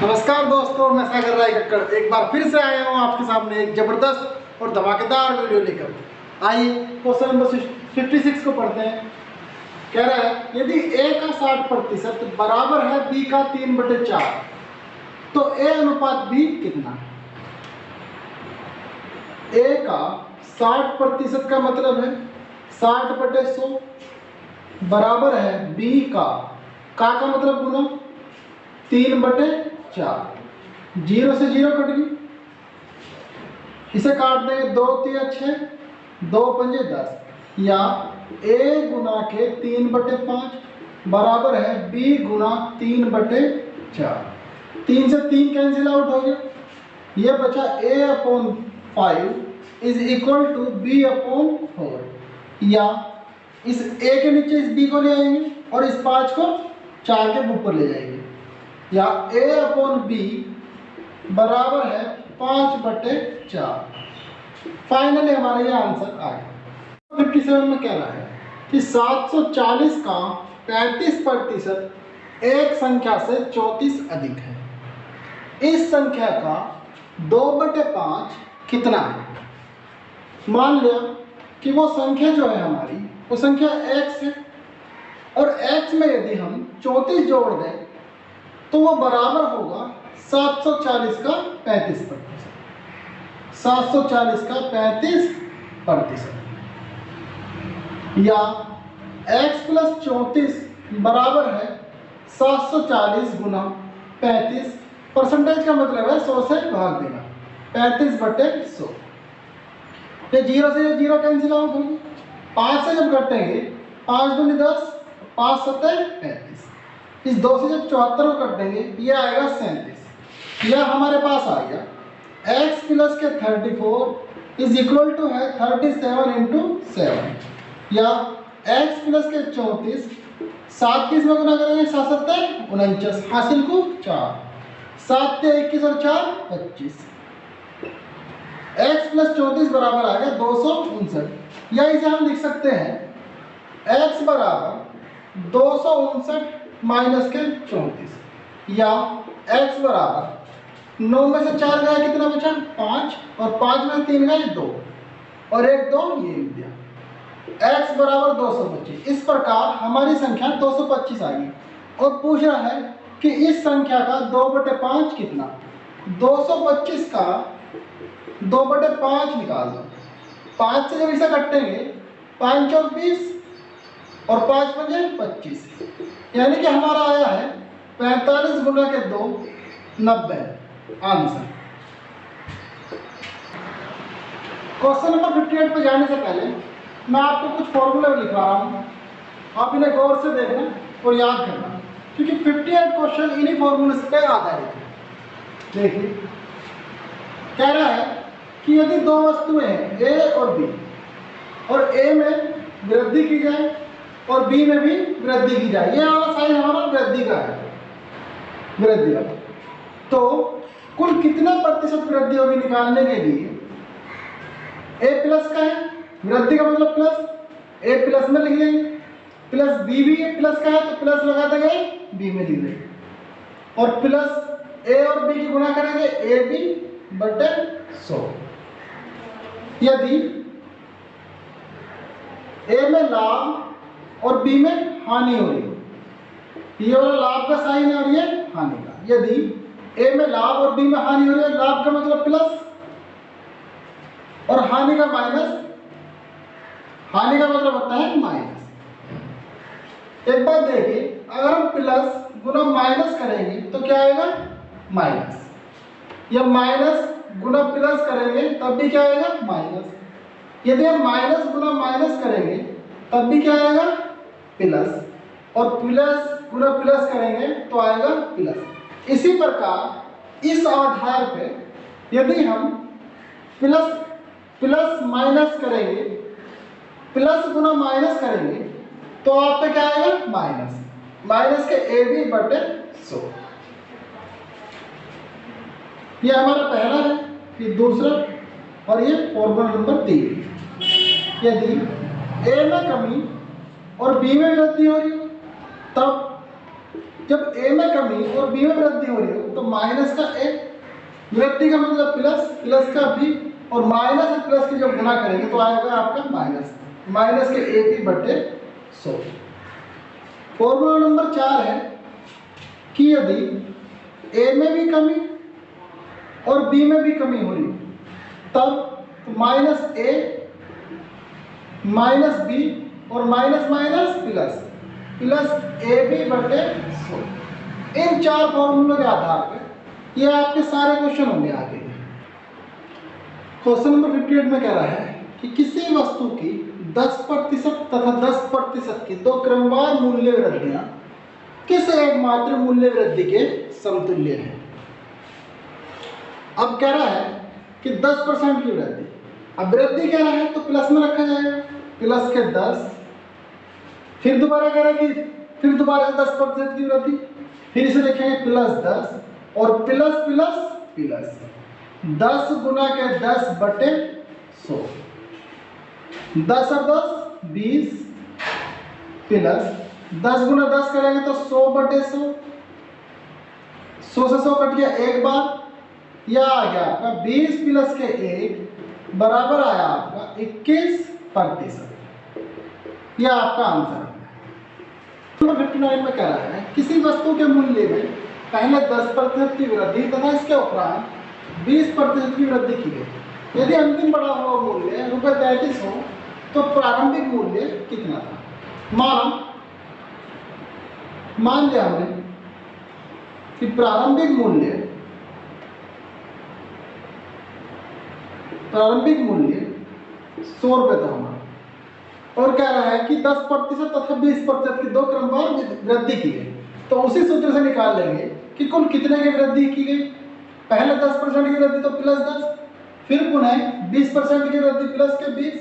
नमस्कार दोस्तों, मैं सागर राय कक्कड़ एक बार फिर से आया हूँ आपके सामने एक जबरदस्त और धमाकेदार वीडियो लेकर। आइए क्वेश्चन नंबर 56 को पढ़ते हैं। कह रहा है यदि a का 60% बराबर है b का 3/4 तो a अनुपात b कितना। a का 60% का मतलब है 60/100 बराबर है b का मतलब गुना 3/4। 0 से 0 कट गई, इसे काट देंगे 2 3 6 2 5 10 या a गुना के 3/5 बराबर है b गुना 3/4। 3 से 3 कैंसिल आउट हो गया, यह बचा a/5 is equal to b/4 या इस a के नीचे इस b को ले आएंगे और इस 5 को 4 के ऊपर ले जाएंगे या a/b बराबर है 5/4। फाइनली हमारा ये आंसर आ गया। 57 में कह रहा है कि 740 का 35% एक संख्या से 34 अधिक है। इस संख्या का 2/5 कितना है। मान लिया कि वो संख्या जो है हमारी वो संख्या x है और x में यदि हम 34 जोड़ दें तो वो बराबर होगा 740 का 35%। 740 का 35% या x प्लस 34 बराबर है 740 गुना 35। परसेंटेज का मतलब है 100 से भाग देना, 35/100। ये 0 से 0 कैंसिल आउट होगी। 5 से जब घटेंगे 5 दूनी 10 5 7 35। इस 2 से जब 74 को कट देंगे ये आएगा 37। यह हमारे पास आ गया x प्लस के 34 इज इक्वल टू है 37 इंटू 7 या x प्लस के 34 7 किस में गुना करेंगे 7 7 49 हासिल को 4 7 से 21 और 4 25। x प्लस 34 बराबर आ गया 259 या इसे हम लिख सकते हैं x बराबर 259 माइनस के 34 या x बराबर 9 में से 4 गया कितना बचा 5 और 5 में से 3 गए 2 और 1 2 ये मिल गया x बराबर 225। इस प्रकार हमारी संख्या 225 आ गई और पूछ रहा है कि इस संख्या का 2/5 कितना। 225 का 2/5 निकाल दो। 5 से जब इसे काटेंगे 5 और 20 और 5 5 25 यानी कि हमारा आया है 45 गुना के 2 90 आंसर। क्वेश्चन नंबर 58 पे जाने से पहले मैं आपको कुछ फॉर्मूला लिखवा रहा हूँ, आप इन्हें गौर से देखना और याद करना क्योंकि 58 क्वेश्चन इन्हीं फॉर्मूले पे आधारित है। देखिए कह रहा है कि यदि दो वस्तुएं हैं a और b और a में वृद्धि की जाए और b में भी वृद्धि की जाए, ये वाला साइन हमारा वृद्धि का है, वृद्धि का, तो कुल कितना प्रतिशत वृद्धि होगी निकालने के लिए a प्लस का है, वृद्धि का मतलब प्लस, a प्लस में लिख लेंगे, प्लस b भी प्लस का है तो प्लस लगा देंगे b में लिख लेंगे और प्लस a और b की गुणा करेंगे ab/100। यदि a में लाभ और b में हानि हो रही है, ये वाला लाभ का साइन है और ये हानि का। यदि a में लाभ और b में हानि हो रही है, लाभ का मतलब प्लस और हानि का माइनस, हानि का मतलब होता है माइनस। एक बात देखिए, अगर हम प्लस गुना माइनस करेंगे तो क्या आएगा माइनस, या माइनस गुना प्लस करेंगे तब भी क्या आएगा माइनस। यदि हम माइनस गुना माइनस करेंगे तब भी क्या आएगा प्लस और प्लस गुना प्लस करेंगे तो आएगा प्लस। इसी प्रकार इस आधार पे यदि हम प्लस प्लस माइनस करेंगे, प्लस गुना माइनस करेंगे तो आप पे क्या आएगा माइनस, माइनस के ab/100। ये हमारा पहला है, ये दूसरा और ये फॉर्मूला नंबर 3। यदि a में कमी और b में वृद्धि हो रही हो तब जब ए में कमी और बी में वृद्धि हो रही हो तो माइनस का ए, वृद्धि का मतलब प्लस, प्लस का बी, और माइनस और प्लस की जब गुना करेंगे तो आएगा आपका माइनस, माइनस के ए बी बटे 100। फॉर्मूला नंबर 4 है कि यदि ए में भी कमी और बी में भी कमी हो रही तब माइनस ए माइनस बी और minus minus plus, plus A B बटे 100। इन 4 फॉर्मूलों के आधार पर ये आपके सारे क्वेश्चन होंगे आगे। क्वेश्चन नंबर 58 में कह रहा है कि किसी वस्तु की 10% तथा 10% की 2 क्रमवार मूल्य वृद्धियां किस एकमात्र मूल्य वृद्धि के समतुल्य है। अब कह रहा है कि 10% की वृद्धि, अब वृद्धि कह रहा है तो प्लस में रखा जाएगा, प्लस के 10, फिर दोबारा कह रहा है कि फिर दोबारा 10% की वृद्धि, फिर इसे लिखेंगे प्लस 10 और प्लस प्लस प्लस 10 गुना के 10 बटे 100, 10 और 10 20, प्लस 10 गुना 10 करेंगे तो 100 बटे 100, 100 से 100 कट गया एक बार, यह आ गया आपका 20 प्लस के 1 बराबर आया आपका 21%। यह आपका आंसर है। नंबर 59 में कह रहा है किसी वस्तु के मूल्य में पहले 10% की वृद्धि तथा इसके उपरांत 20% की वृद्धि की गई। यदि अंतिम बढ़ा हुआ मूल्य ₹33 हो तो प्रारंभिक मूल्य कितना था। मान लिया हमने कि प्रारंभिक मूल्य 100 रुपये था हमारा, और कह रहा है कि 10% तथा 20% की 2 क्रमवार वृद्धि की गई। तो उसी सूत्र से निकाल लेंगे कि कुल कितने की वृद्धि की गई। पहले 10% की वृद्धि तो प्लस 10, फिर पुनः 20% की वृद्धि प्लस के 20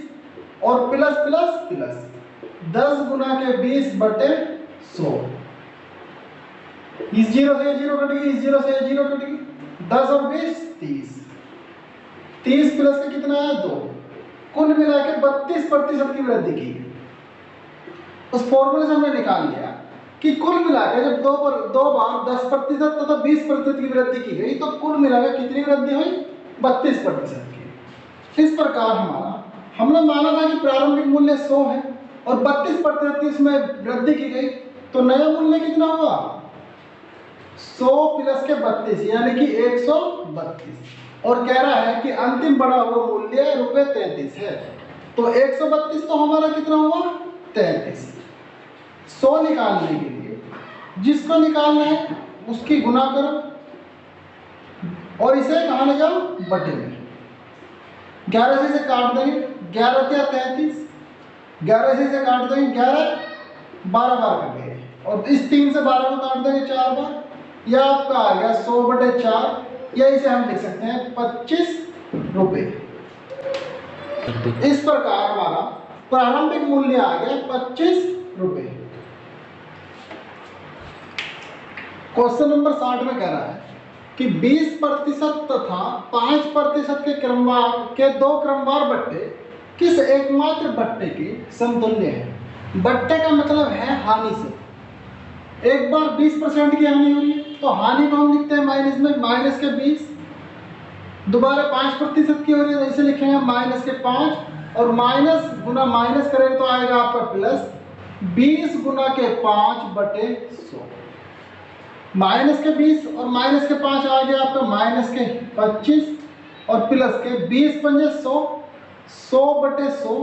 और प्लस प्लस प्लस 10 गुना के 20 बटे 100। इस 0 से 0 कट गई, इस 0 से 0 कट गई, 10 और 20 30, 30 प्लस के कितना है 2, कुल मिला के 32% की वृद्धि की। उस फॉर्मूले से हमने निकाल लिया कि कुल मिलाकर जब दो बार 10% तथा 20% की वृद्धि की गई तो कुल मिलाकर कितनी वृद्धि हुई 32% की। इस प्रकार हमने माना था कि प्रारंभिक मूल्य 100 है और 32% की इसमें वृद्धि की गई, तो नया मूल्य कितना हुआ 100 प्लस के 32 यानी कि 132, और कह रहा है कि अंतिम बढ़ा हुआ मूल्य ₹33 है। तो 132 तो हमारा कितना हुआ 33। 100 निकालने के लिए जिसको निकालना है उसकी गुना करो और इसे कहाँ ले जाओ बटे में। 11 से काट देंगे, 11 क्या 33, 11 से काट देंगे 11, 12 बार कट गए, और इस 3 से 12 को काट देंगे 4 बार, यह आपका आ गया 100 बटे 4, या इसे हम लिख सकते हैं 25 रुपए। इस प्रकार हमारा प्रारंभिक मूल्य आ गया 25 रुपए। क्वेश्चन नंबर 60 में कह रहा है कि 20% तथा 5% के 2 क्रमवार बट्टे किस एकमात्र बट्टे के समतुल्य है। बट्टे का मतलब है हानि से। एक बार 20% की हानि हो रही है तो हानि को हम लिखते हैं माइनस में, माइनस के 20, दोबारा 5% की हो रही है तो इसे लिखेंगे माइनस के 5, और माइनस गुना माइनस करेंगे तो आएगा आपका प्लस 20 गुना के 5 बटे 100। माइनस के 20 और माइनस के 5 आ गया आपका माइनस के 25 और प्लस के 20 पंजे 100, 100 बटे 100,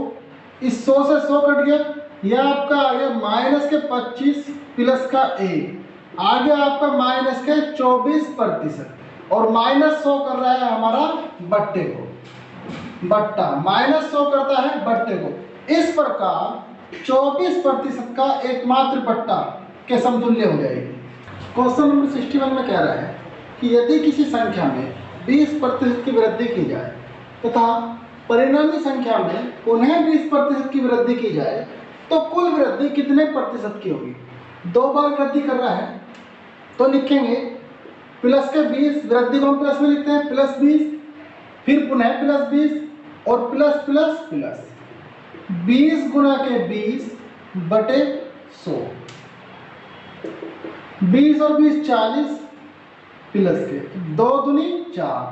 इस 100 से 100 कट गया, यह आपका आ गया माइनस के 25 प्लस का 1, आ गया आपका माइनस के 24%, और माइनस 100 कर रहा है हमारा बट्टे को, बट्टा माइनस 100 करता है बट्टे को। इस प्रकार 24% का एकमात्र बट्टा के समतुल्य हो जाएगी। क्वेश्चन नंबर 61 में कह रहा है कि यदि किसी संख्या में 20% की वृद्धि की जाए तथा परिणामी संख्या में पुनः 20% की वृद्धि की जाए तो कुल वृद्धि कितने प्रतिशत की होगी। 2 बार वृद्धि कर रहा है तो लिखेंगे प्लस के 20, वृद्धि को हम प्लस में लिखते हैं प्लस 20, फिर पुनः प्लस 20 और प्लस प्लस प्लस 20 गुना के 20 बटे 100, 20 और 20 40 प्लस के 2 दूनी 4,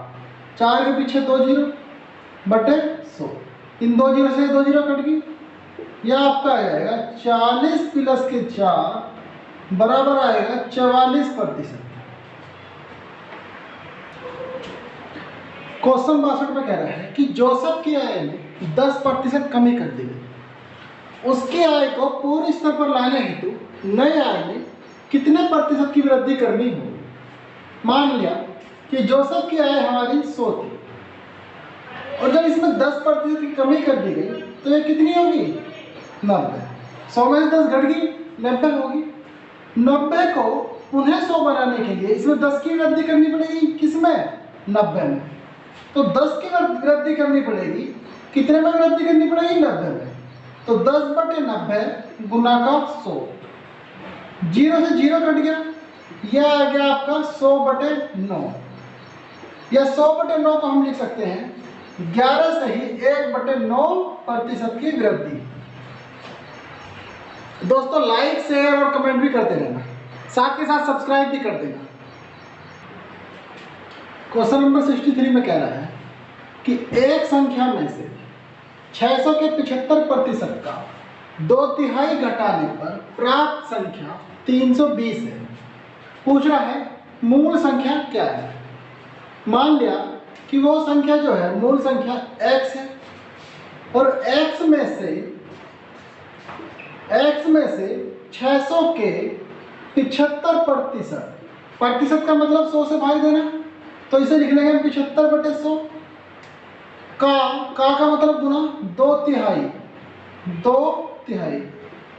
4 के पीछे 2 जीरो बटे 100, इन 2 जीरो से 2 जीरो कट गई। यह आपका आ जाएगा 40 प्लस के 4 बराबर आएगा 44%। क्वेश्चन 62 में कह रहा है कि जोसेफ की आय में 10% कमी कर दी गई, उसकी आय को पूर्ण स्तर पर लाने हेतु नए आय में कितने प्रतिशत की वृद्धि करनी होगी। मान लिया कि जोसेफ की आय हमारी 100 थी और जब इसमें 10% की कमी कर दी गई तो ये कितनी होगी 90। 100 में 10 घट गई 90 होगी। 90 को पुनः 100 बनाने के लिए इसमें 10 की वृद्धि करनी पड़ेगी, किसमें 90 में। तो 10 की वृद्धि करनी पड़ेगी, कितने में वृद्धि करनी पड़ेगी 90 में। तो 10 बटे 90 गुना का 100, जीरो से जीरो कट गया, यह आ गया आपका 100 बटे 9। या 100 बटे 9 को हम लिख सकते हैं 11 से ही 1 बटे 9% की वृद्धि। दोस्तों लाइक शेयर और कमेंट भी करते रहना, साथ के साथ सब्सक्राइब भी कर देना। क्वेश्चन नंबर 63 में कह रहा है कि एक संख्या में से 600 के 75% का 2/3 घटाने पर प्राप्त संख्या 320 है। पूछ रहा है मूल संख्या क्या है। मान लिया कि वो संख्या जो है मूल संख्या x है और x में से 600 के 75%, प्रतिशत का मतलब 100 से भाग देना, तो इसे लिख लेंगे 75 बटे 100 का मतलब गुना 2/3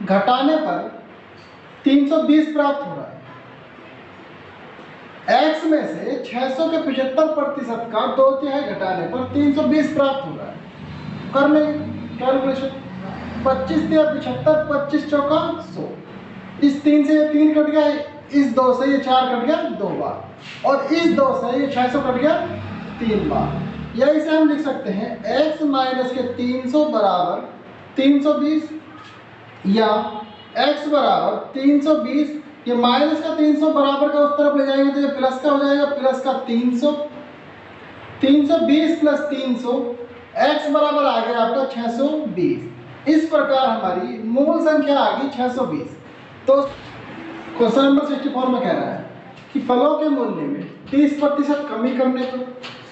घटाने पर 320 प्राप्त हो रहा है। x में से 600 के 75% का 2/3 घटाने पर 320 प्राप्त हो रहा है। कर लेंगे कैलकुलेशन, 25 या 75, 25 चौका 100, इस 3 से ये 3 कट गया, इस 2 से ये 4 कट गया 2 बार, और इस 2 से ये 600 कट गया 3 बार। या इसे हम लिख सकते हैं x माइनस के 300 बराबर 320, या x बराबर 320, ये माइनस का 300 बराबर का उस तरफ ले जाएंगे तो ये प्लस का हो जाएगा, प्लस का 300, 320 प्लस 300, x बराबर आ गया आपका 620। इस प्रकार हमारी मूल संख्या आ गई 620। तो क्वेश्चन नंबर 64 में कह रहा है कि फलों के मूल्य में 30% कमी करने पर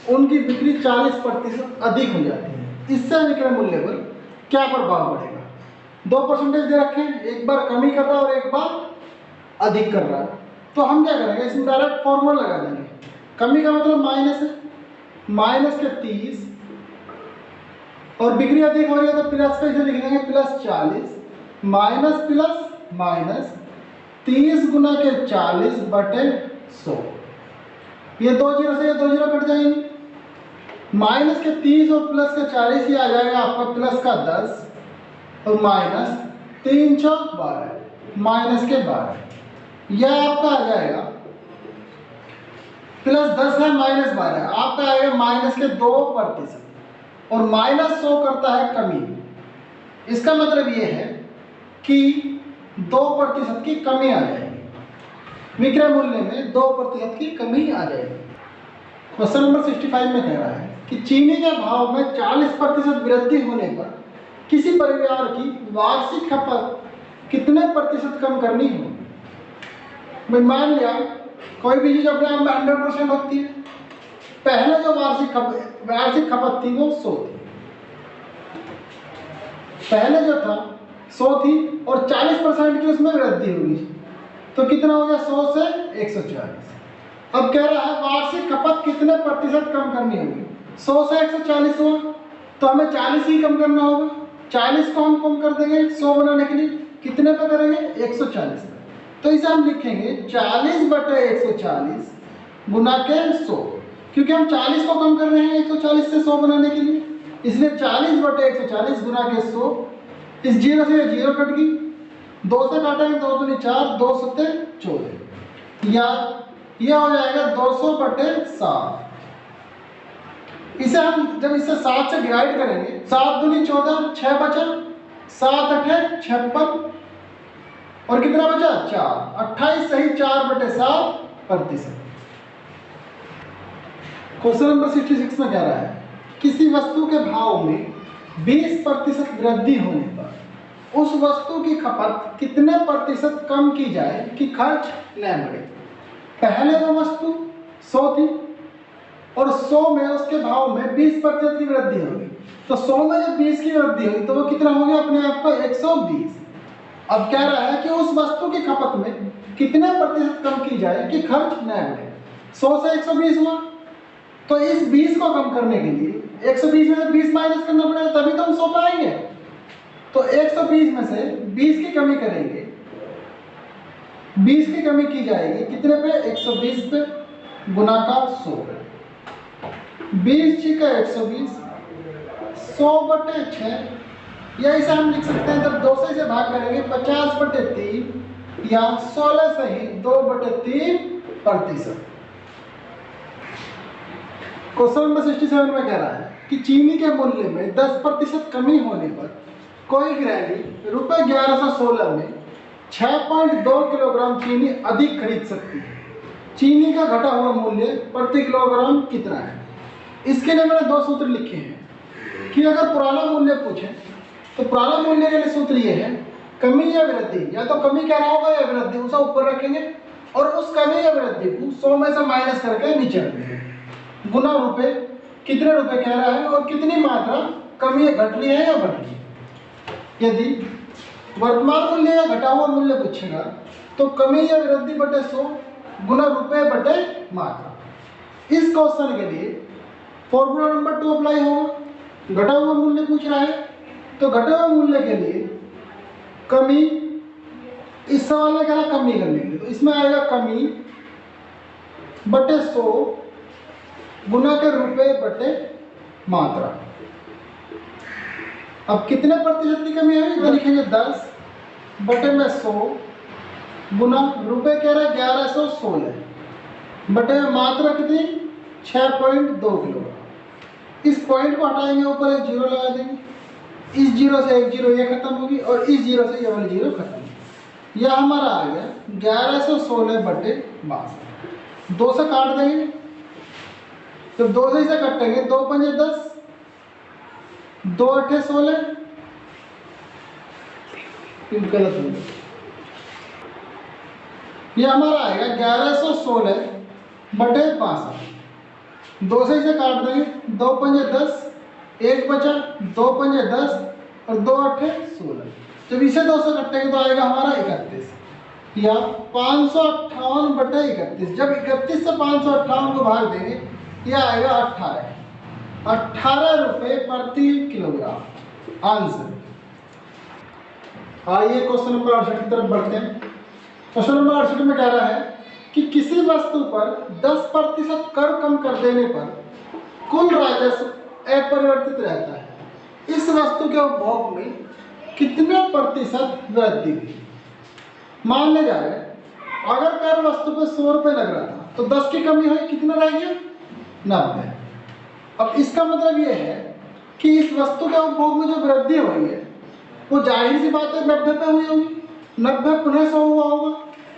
उनकी बिक्री 40% अधिक हो जाती है। इससे विक्रय मूल्य पर क्या प्रभाव पड़ेगा। 2% दे रखे हैं, एक बार कमी कर रहा है और एक बार अधिक कर रहा है, तो हम क्या करेंगे इसमें डायरेक्ट फॉर्मूला लगा देंगे। कमी का मतलब माइनस है, माइनस के 30 और बिक्री अधिक हो रही है तो प्लस का इसे लिख देंगे प्लस 40, माइनस प्लस माइनस 30 गुना के 40 बटे 100। ये 2 जीरो से ये 2 जीरो कट जाएंगे, माइनस के 30 और प्लस का 40 ही आ जाएगा आपका प्लस का 10 और माइनस 3 चौक 12, माइनस के 12, यह आपका आ जाएगा प्लस 10 है माइनस 12, आपका आएगा माइनस के 2%, और माइनस 100 करता है कमी। इसका मतलब ये है कि 2% की कमी आ जाएगी, विक्रय मूल्य में 2% की कमी आ जाएगी। क्वेश्चन नंबर 65 में कह रहा है कि चीनी के भाव में 40% वृद्धि होने पर किसी परिवार की वार्षिक खपत कितने प्रतिशत कम करनी होगी। मान लिया कोई भी चीज अपने आप में 100% होती है, पहले जो वार्षिक खपत थी वो 100 थी, पहले जो था 100 थी और 40% की उसमें वृद्धि होगी तो कितना हो गया 100 से 140। अब कह रहा है वार्षिक खपत कितने प्रतिशत कम करनी होगी। 100 से 140 हुआ तो हमें 40 ही कम करना होगा, 40 को हम कम कर देंगे 100 बनाने के लिए, कितने पे करेंगे 140 पे। तो इसे हम लिखेंगे 40 बटे 140 गुना के 100, क्योंकि हम 40 को कम कर रहे हैं 140 से 100 बनाने के लिए, इसलिए 40 बटे 140 गुना के 100। इस जीरो से जीरो कट गई, 2 से काटेंगे 2 दूनी 4, 2 सत्ते 14, या यह हो जाएगा 200 बटे 7। इसे हम जब इसे 7 से डिवाइड करेंगे, 7 दूनी 14, 6 बचा, 7 अठे 56 और कितना बचा 4, 28 सही 4/7%। क्वेश्चन नंबर 66 में कह रहा है किसी वस्तु के भाव में 20% वृद्धि होने पर उस वस्तु की खपत कितने प्रतिशत कम की जाए कि खर्च न बढ़े। पहले वो वस्तु 100 थी और 100 में उसके भाव में 20% की वृद्धि होगी, तो 100 में जब 20 की वृद्धि होगी तो वो कितना हो गया अपने आप को 120। अब कह रहा है कि उस वस्तु की खपत में कितने प्रतिशत कम की जाए कि खर्च न बढ़े। 100 से 120 हुआ, तो इस 20 को कम करने के लिए 120 में से 20 माइनस करना पड़ेगा, तभी तो हम 100 पाएंगे। तो 120 में से 20 की कमी करेंगे, 20 की कमी की जाएगी कितने पे 120 पे, गुना का 100 पे। 20 छिका 120, 100/6, या इसे हम लिख सकते हैं जब 2 से इसे भाग करेंगे 50/3 या 16 सही 2/3%। क्वेश्चन नंबर 67 में कह रहा है कि चीनी के मूल्य में 10% कमी होने पर कोई गृहिणी ₹1116 में 6.2 किलोग्राम चीनी अधिक खरीद सकती है। चीनी का घटा हुआ मूल्य प्रति किलोग्राम कितना है। इसके लिए मैंने 2 सूत्र लिखे हैं कि अगर पुराना मूल्य पूछे तो पुराना मूल्य के लिए सूत्र ये है कमी या वृद्धि, या तो कमी कह रहा होगा या वृद्धि, उसे ऊपर रखेंगे और उस कमी या वृद्धि को 100 में से माइनस करके नीचे रखेंगे, गुना रुपए, कितने रुपए कह रहा है और कितनी मात्रा कमी घट रही है या बढ़ रही है। यदि वर्तमान मूल्य या घटा हुआ मूल्य पूछेगा तो कमी या वृद्धि बटे 100 गुना रुपए बटे मात्रा। इस क्वेश्चन के लिए फॉर्मूला नंबर 2 अप्लाई होगा। घटा हुआ मूल्य पूछ रहा है तो घटे हुए मूल्य के लिए कमी, इस सवाल में कह रहा कमी करने के लिए, तो इसमें आएगा कमी बटे 100 गुना के रुपए बटे मात्रा। अब कितने प्रतिशत की कमी है तो लिखेंगे 10 बटे में 100 गुना रुपए कह रहा है 1116 बटे मात्रा कितनी 6.2 किलोग्राम। इस पॉइंट को हटाएंगे, ऊपर एक जीरो लगा देंगे, इस जीरो से एक जीरो ये खत्म होगी और इस जीरो से ये वाली जीरो खत्म होगी। यह हमारा आ गया 1116 बटे 62। 2 से काट देंगे, जब 2 से इसे कटेंगे 2 पंजे 10, 2 अठे 16, गलत हो गया। ये हमारा आएगा 1116 बटे 62। 2 से इसे काट देंगे, 2 पंजे 10, 1 बचा, 2 पंजे 10 और 2 अठे 16। जब इसे 2 से कटेंगे तो आएगा हमारा 31 या 558 बटे 31। जब 31 से 558 को भाग देंगे यह आएगा 18 रुपए प्रति किलोग्राम आंसर। आइए क्वेश्चन नंबर 68 की तरफ बढ़ते हैं। क्वेश्चन नंबर 68 में कह रहा है कि किसी वस्तु पर 10% कर कम कर देने पर कुल राजस्व अपरिवर्तित रहता है। इस वस्तु के उपभोग में कितने प्रतिशत वृद्धि हुई। मान ले जाए अगर कर वस्तु पर 100 रुपये लग रहा था तो 10 की कमी हुई, कितना रह गया 90। अब इसका मतलब ये है कि इस वस्तु के उपभोग में जो वृद्धि हुई है वो जाहिर सी बात है 90 पे हुई होगी। 90 पुनः 100 हुआ होगा।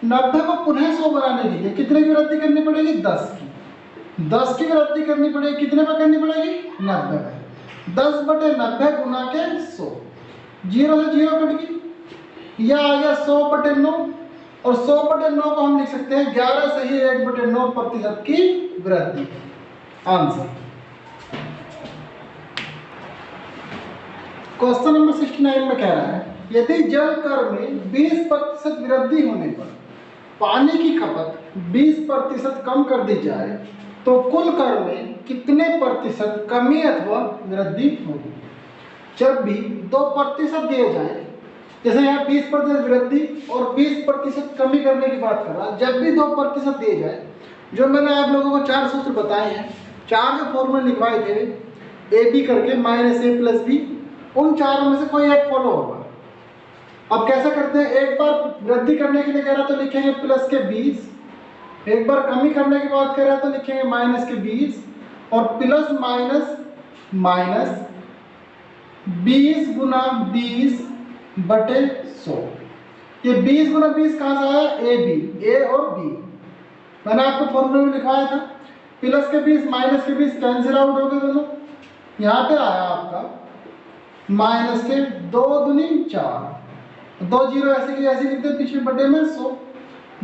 90 को पुनः 100 बनाने के लिए कितने की वृद्धि करनी पड़ेगी 10 की। 10 की वृद्धि करनी पड़ेगी, कितने पे करनी पड़ेगी 90 पे। 10 बटे 90 गुना के 100, जीरो से जीरो कट गई, यह आ गया 100 बटे 9 और 100 बटे 9 को हम लिख सकते हैं 11 से ही 1 बटे 9 प्रतिशत की वृद्धि। आंसर क्वेश्चन नंबर 69 में कह रहा है यदि जल कर में 20% वृद्धि होने पर पानी की खपत 20% कम कर दी जाए तो कुल कर में कितने प्रतिशत कमी अथवा वृद्धि होगी। जब भी 2% दिए जाए, जैसे यहाँ 20% वृद्धि और 20% कमी करने की बात कर रहा, जब भी 2% दिए जाए, जो मैंने आप लोगों को 4 सूत्र बताए हैं, 4 जो फॉर्मूले लिखवाए थे ए बी करके -a + b, उन चारों में से कोई एक फॉलो होगा। अब कैसे करते हैं, एक बार वृद्धि करने के लिए कह रहा तो लिखेंगे प्लस के 20, एक बार कमी करने की बात कर रहा है तो लिखेंगे माइनस के 20 और प्लस माइनस माइनस 20 गुना 20 बटे 100। ये 20 गुना 20 कहाँ से आया? ए बी, ए और बी। मैंने आपको फॉर्मूले में लिखवाया था, प्लस के 20 माइनस के 20 कैंसिल आउट हो गए दोनों। यहाँ पे आया आपका माइनस के 2 दूनी 4, 2 जीरो ऐसे की ऐसे लिखते पीछे बड़े में 100,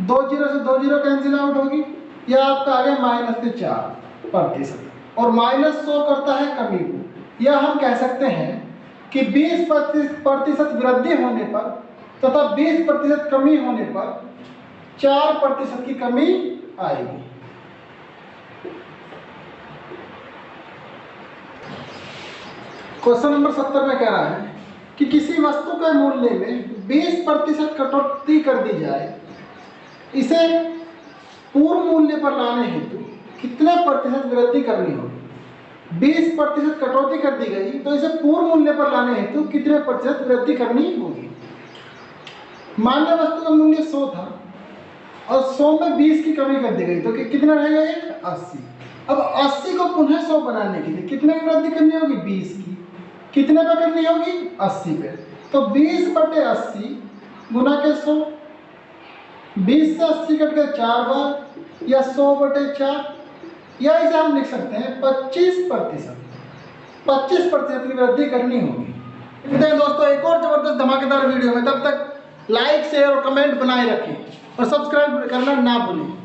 2 जीरो से 2 जीरो कैंसिल आउट होगी, यह आपका आ गया माइनस के 4%। और माइनस 100 करता है कमी को। यह हम कह सकते हैं कि 20% वृद्धि होने पर तथा 20% कमी होने पर 4% की कमी आएगी। क्वेश्चन नंबर 70 में कह रहा है कि किसी वस्तु के मूल्य में 20% कटौती कर दी जाए, इसे पूर्व मूल्य पर लाने हेतु कितने प्रतिशत वृद्धि करनी होगी? 20% कटौती कर दी गई तो इसे पूर्व मूल्य पर लाने हेतु कितने प्रतिशत वृद्धि करनी होगी? मान लो वस्तु का मूल्य 100 था और 100 में 20 की कमी कर दी गई तो कितना रहेगा ये? 80। अब 80 को पुनः 100 बनाने के लिए कितने की वृद्धि करनी होगी? 20 की। कितने पे करनी होगी? 80 पे। तो 20/80 गुना के 100, 20 से 80 कट के 4 बार, या 100/4, या इसे हम लिख सकते हैं 25%। 25% की वृद्धि करनी होगी। दोस्तों एक और जबरदस्त धमाकेदार वीडियो में, तब तक लाइक शेयर और कमेंट बनाए रखें और सब्सक्राइब करना ना भूलें।